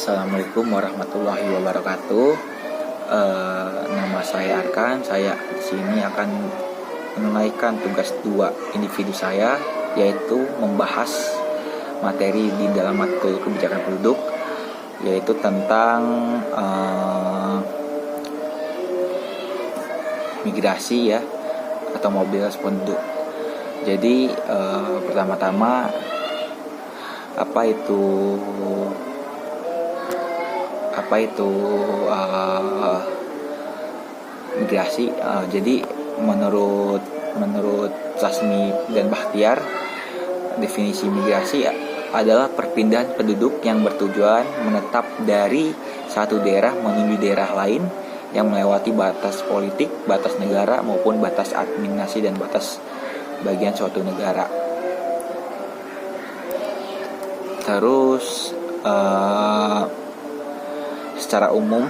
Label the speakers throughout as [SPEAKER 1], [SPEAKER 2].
[SPEAKER 1] Assalamualaikum warahmatullahi wabarakatuh. Nama saya Arkan. Saya di sini akan menunaikan tugas 2 individu saya, yaitu membahas materi di dalam matkul kebijakan penduduk, yaitu tentang migrasi ya, atau mobilitas penduduk. Jadi pertama-tama, apa itu migrasi? Jadi menurut Lasmi dan Bahtiar, definisi migrasi adalah perpindahan penduduk yang bertujuan menetap dari satu daerah menuju daerah lain yang melewati batas politik, batas negara maupun batas administrasi dan batas bagian suatu negara. Terus secara umum,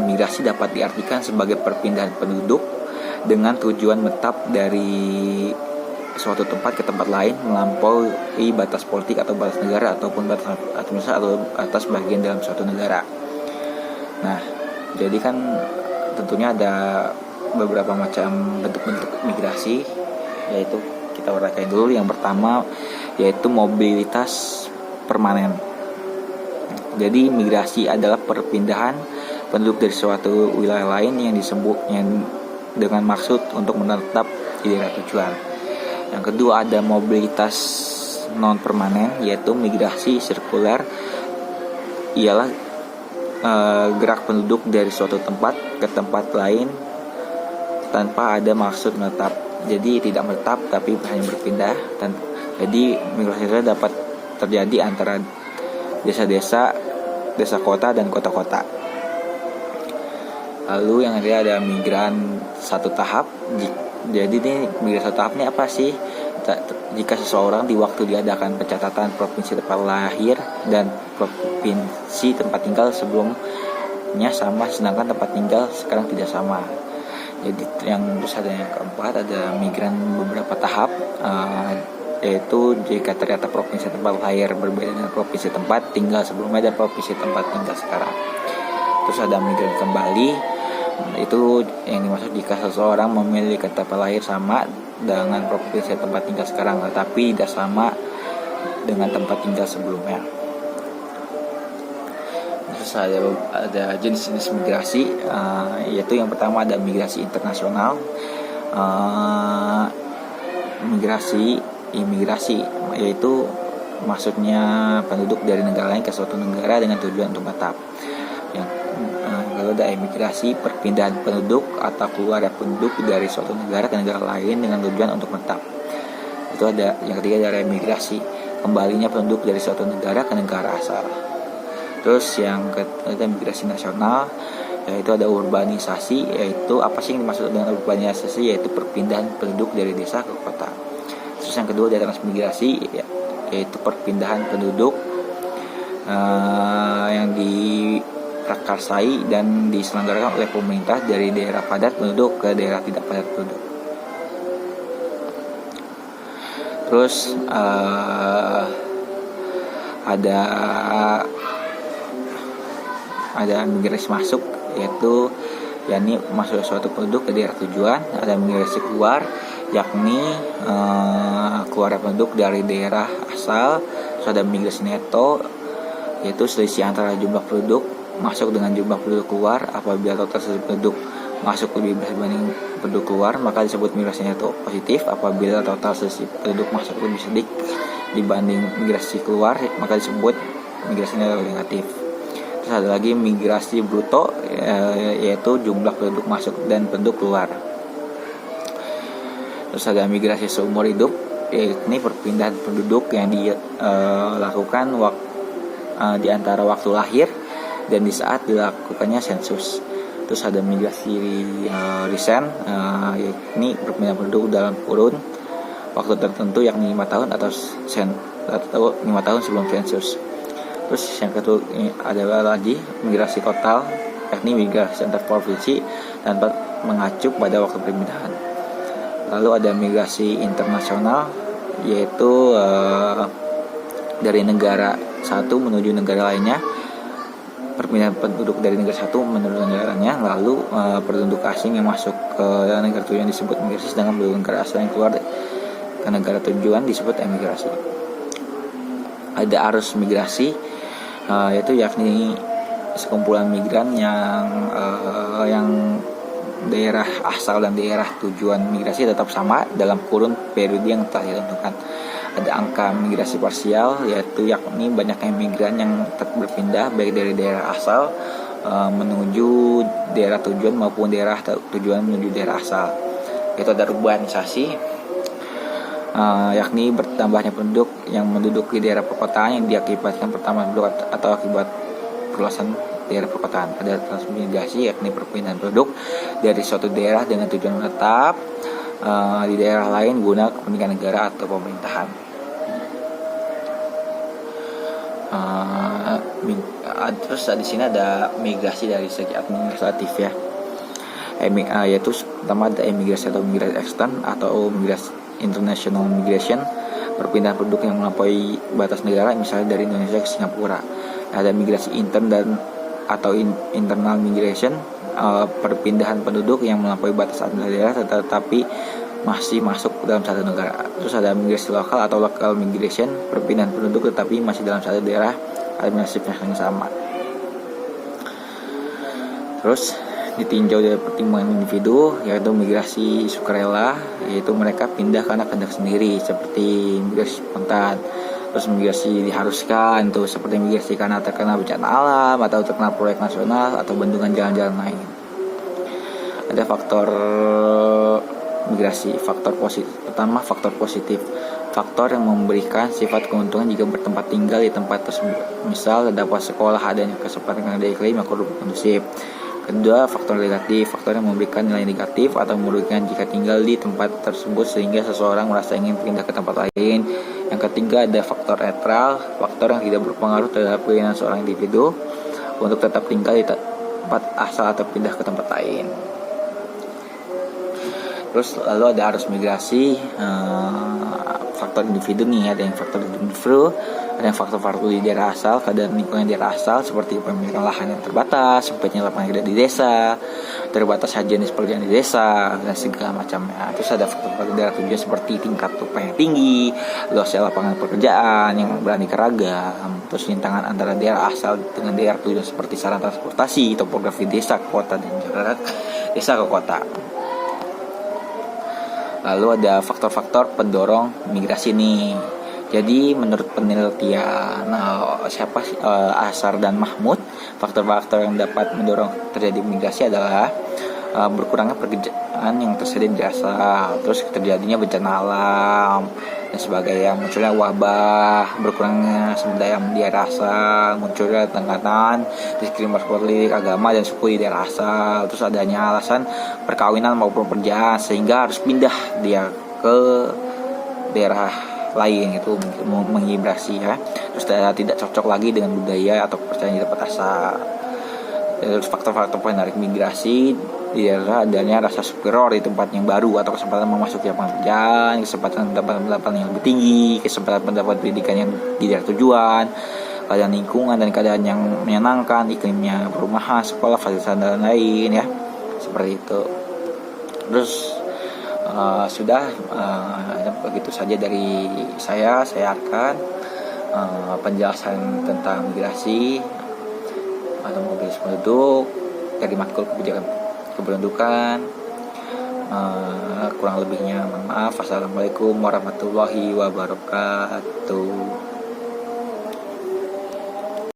[SPEAKER 1] migrasi dapat diartikan sebagai perpindahan penduduk dengan tujuan menetap dari suatu tempat ke tempat lain melampaui batas politik atau batas negara ataupun batas administrasi atau batas bagian dalam suatu negara. Nah, jadi kan tentunya ada beberapa macam bentuk-bentuk migrasi, yaitu kita uraikan dulu. Yang pertama yaitu mobilitas permanen. Jadi migrasi adalah perpindahan penduduk dari suatu wilayah lain yang dengan maksud untuk menetap di daerah tujuan. Yang kedua ada mobilitas non permanen, yaitu migrasi sirkuler. Ialah gerak penduduk dari suatu tempat ke tempat lain tanpa ada maksud menetap. Jadi tidak menetap tapi hanya berpindah. Jadi migrasi dapat terjadi antara desa-desa, desa kota dan kota-kota. Lalu yang ketiga ada migran satu tahap. Jadi ini migran satu tahap ini apa sih? Jika seseorang di waktu diadakan pencatatan provinsi tempat lahir dan provinsi tempat tinggal sebelumnya sama, sedangkan tempat tinggal sekarang tidak sama. Jadi terus ada yang keempat ada migran beberapa tahap, yaitu jika ternyata provinsi tempat lahir berbeda dengan provinsi tempat tinggal sebelumnya dan provinsi tempat tinggal sekarang. Terus ada migran kembali, itu yang dimaksud jika seseorang memiliki tempat lahir sama dengan provinsi tempat tinggal sekarang tetapi tidak sama dengan tempat tinggal sebelumnya. Terus ada jenis-jenis migrasi, yaitu yang pertama ada migrasi internasional. Imigrasi yaitu maksudnya penduduk dari negara lain ke suatu negara dengan tujuan untuk menetap. Lalu ada emigrasi, perpindahan penduduk atau keluar penduduk dari suatu negara ke negara lain dengan tujuan untuk menetap. Itu ada yang ketiga ada remigrasi, kembalinya penduduk dari suatu negara ke negara asal. Terus yang ketiga migrasi nasional, yaitu ada urbanisasi, yaitu apa sih yang dimaksud dengan urbanisasi? Yaitu perpindahan penduduk dari desa ke kota. Terus yang kedua ada transmigrasi, yaitu perpindahan penduduk yang diprakarsai dan diselenggarakan oleh pemerintah dari daerah padat penduduk ke daerah tidak padat penduduk. Terus ada migrasi masuk, yaitu yakni masuk suatu penduduk ke daerah tujuan. Ada migrasi keluar, yakni keluar penduduk dari daerah asal. Terus ada migrasi neto, yaitu selisih antara jumlah penduduk masuk dengan jumlah penduduk keluar. Apabila total penduduk masuk lebih besar dibanding penduduk keluar, maka disebut migrasi neto positif. Apabila total selisih penduduk masuk lebih sedikit dibanding migrasi keluar, maka disebut migrasi neto negatif. Terus ada lagi migrasi bruto, yaitu jumlah penduduk masuk dan penduduk keluar. Terus ada migrasi seumur hidup, yakni perpindahan penduduk yang dilakukan di antara waktu lahir dan di saat dilakukannya sensus. Terus ada migrasi recent, yakni perpindahan penduduk dalam kurun waktu tertentu, yakni 5 tahun atau 5 tahun sebelum sensus. Terus yang kedua adalah lagi migrasi total, yakni migrasi antar provinsi tanpa mengacu pada waktu perpindahan. Lalu ada migrasi internasional, yaitu dari negara satu menuju negara lainnya perpindahan penduduk dari negara satu menuju negaranya, lalu penduduk asing yang masuk ke negara tujuan disebut migrasi, sedangkan penduduk negara asal yang keluar ke negara tujuan disebut emigrasi. Ada arus migrasi, yaitu yakni sekumpulan migran yang daerah asal dan daerah tujuan migrasi tetap sama dalam kurun periode yang telah ditentukan. Ada angka migrasi parsial, yaitu yakni banyaknya migran yang tetap berpindah baik dari daerah asal menuju daerah tujuan maupun daerah tujuan menuju daerah asal. Itu ada urbanisasi, yakni bertambahnya penduduk yang menduduki daerah perkotaan yang diakibatkan pertambahan penduduk atau akibat perluasan daerah perkotaan. Ada transmigrasi, yakni perpindahan penduduk dari suatu daerah dengan tujuan menetap di daerah lain guna kepentingan negara atau pemerintahan. Terus di sini ada migrasi dari segi administratif ya, yaitu pertama ada emigrasi atau migrasi ekstern atau migrasi international migration, perpindahan penduduk yang melampaui batas negara, misalnya dari Indonesia ke Singapura. Ada migrasi intern atau internal migration, perpindahan penduduk yang melampaui batas daerah tetapi masih masuk dalam satu negara. Terus ada migrasi lokal atau local migration, perpindahan penduduk tetapi masih dalam satu daerah administratif yang sama. Terus ditinjau dari pertimbangan individu, yaitu migrasi sukarela, yaitu mereka pindah karena kehendak sendiri, seperti migrasi spontan. Terus migrasi diharuskan, tuh seperti migrasi karena terkena bencana alam atau terkena proyek nasional atau bendungan jalan-jalan lain. Ada faktor migrasi, faktor positif. Pertama, faktor positif, faktor yang memberikan sifat keuntungan jika bertempat tinggal di tempat tersebut. Misal terdapat sekolah, adanya kesempatan dari iklim yang kondusif. Kedua, faktor negatif, faktor yang memberikan nilai negatif atau merugikan jika tinggal di tempat tersebut sehingga seseorang merasa ingin pindah ke tempat lain. Yang ketiga, ada faktor netral, faktor yang tidak berpengaruh terhadap keinginan seorang individu untuk tetap tinggal di tempat asal atau pindah ke tempat lain. Terus lalu ada arus migrasi, faktor individu nih, ada yang faktor individu, ada yang faktor-faktor di daerah asal, keadaan lingkungan daerah asal seperti pemilikan lahan yang terbatas, sempitnya lapangan kerja di desa, terbatas jenis pekerjaan di desa dan segala macamnya. Terus ada faktor-faktor daerah tujuan seperti tingkat upah yang tinggi, luasnya lapangan pekerjaan yang beraneka ragam, terus rintangan antara daerah asal dengan daerah tujuan seperti sarana transportasi, topografi desa ke kota dan jarak desa ke kota. Lalu ada faktor-faktor pendorong migrasi nih. Jadi menurut penelitian Asar dan Mahmud, faktor-faktor yang dapat mendorong terjadi migrasi adalah berkurangnya pekerjaan yang tersedia di desa, terus terjadinya bencana alam dan sebagainya, munculnya wabah, berkurangnya sumber daya di daerah asal, munculnya tekanan, diskriminasi politik, agama dan suku di daerah asal, terus adanya alasan perkawinan maupun pekerjaan sehingga harus pindah dia ke daerah lain, itu mengibrasi ya. Terus tidak cocok lagi dengan budaya atau kepercayaan di tempat asal. Terus faktor-faktor penarik migrasi di daerah adanya rasa superior di tempat yang baru atau kesempatan memasuki lapangan pekerjaan, kesempatan mendapat pendapatan yang lebih tinggi, kesempatan mendapat pendidikan yang di daerah tujuan, keadaan lingkungan dan keadaan yang menyenangkan, iklimnya, perumahan, sekolah, fasilitas dan lain ya, seperti itu. Terus begitu saja dari saya akan penjelasan tentang migrasi atau mobilisasi penduduk dari matkul kebijakan kependudukan. Kurang lebihnya mohon maaf. Assalamualaikum warahmatullahi wabarakatuh.